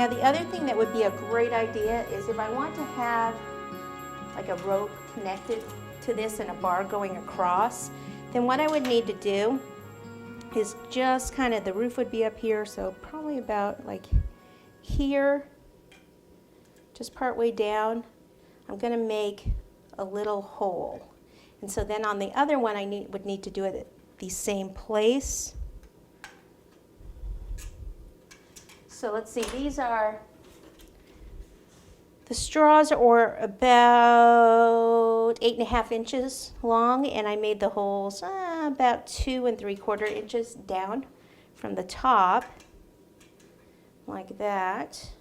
Now the other thing that would be a great idea is if I want to have like a rope connected to this and a bar going across, then what I would need to do is just kind of, the roof would be up here, so probably about like here, just part way down, I'm going to make a little hole. And so then on the other one I would need to do it at the same place. So let's see, these are, the straws are about 8.5 inches long, and I made the holes about 2 3/4 inches down from the top, like that.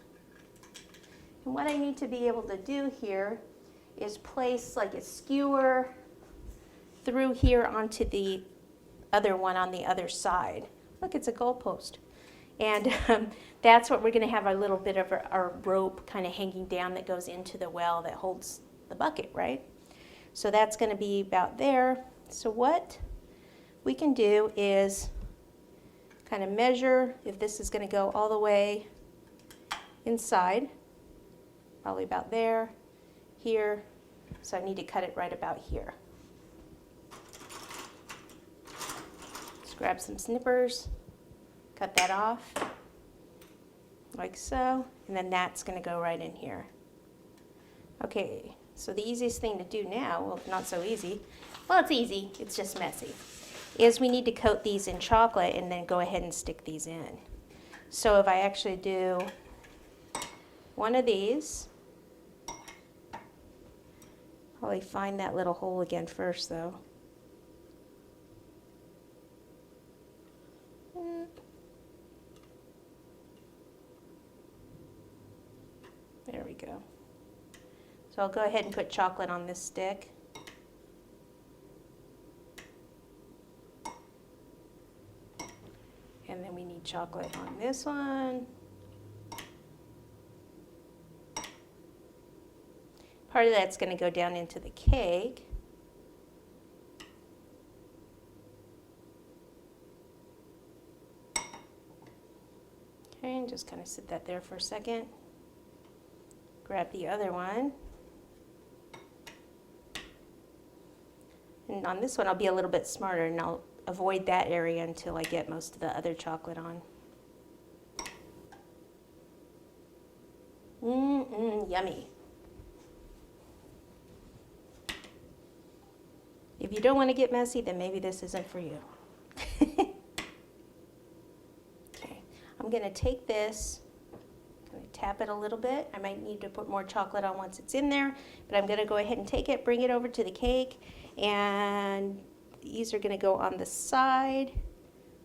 And what I need to be able to do here is place like a skewer through here onto the other one on the other side. Look, it's a goalpost. And that's what we're going to have a little bit of our rope kind of hanging down that goes into the well that holds the bucket, right? So that's going to be about there. So what we can do is kind of measure if this is going to go all the way inside, probably about there, here. So I need to cut it right about here. Just grab some snippers. Cut that off, like so, and then that's going to go right in here. Okay, so the easiest thing to do now, well, not so easy, well, it's easy, it's just messy, is we need to coat these in chocolate and then go ahead and stick these in. So if I actually do one of these, probably find that little hole again first though. There we go. So I'll go ahead and put chocolate on this stick. And then we need chocolate on this one. Part of that's going to go down into the cake. Okay, and just kind of sit that there for a second. Grab the other one. And on this one, I'll be a little bit smarter and I'll avoid that area until I get most of the other chocolate on. Yummy. If you don't want to get messy, then maybe this isn't for you. Okay, I'm going to take this. Tap it a little bit. I might need to put more chocolate on once it's in there, but I'm going to go ahead and take it, bring it over to the cake, and these are going to go on the side.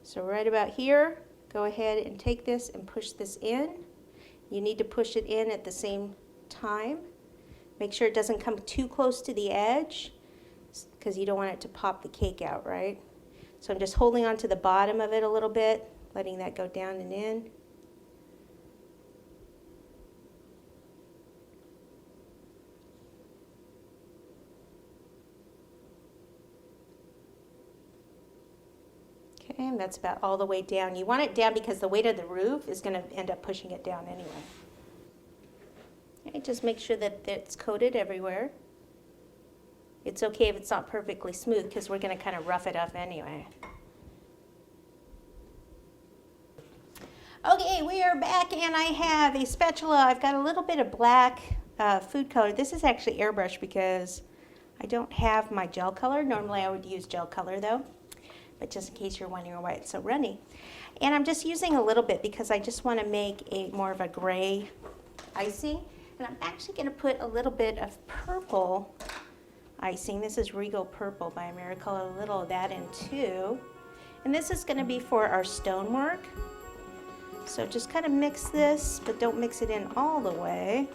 So right about here, go ahead and take this and push this in. You need to push it in at the same time. Make sure it doesn't come too close to the edge because you don't want it to pop the cake out, right? So I'm just holding on to the bottom of it a little bit, letting that go down and in. Okay, and that's about all the way down. You want it down because the weight of the roof is going to end up pushing it down anyway. Okay, just make sure that it's coated everywhere. It's okay if it's not perfectly smooth because we're going to kind of rough it up anyway. Okay, we are back and I have a spatula. I've got a little bit of black food color. This is actually Airbrush because I don't have my gel color. Normally I would use gel color though, but just in case you're wondering why it's so runny. And I'm just using a little bit because I just want to make a more of a gray icing. And I'm actually going to put a little bit of purple icing. This is Regal Purple by Americolor, a little of that in too. And this is going to be for our stonework. So just kind of mix this, but don't mix it in all the way.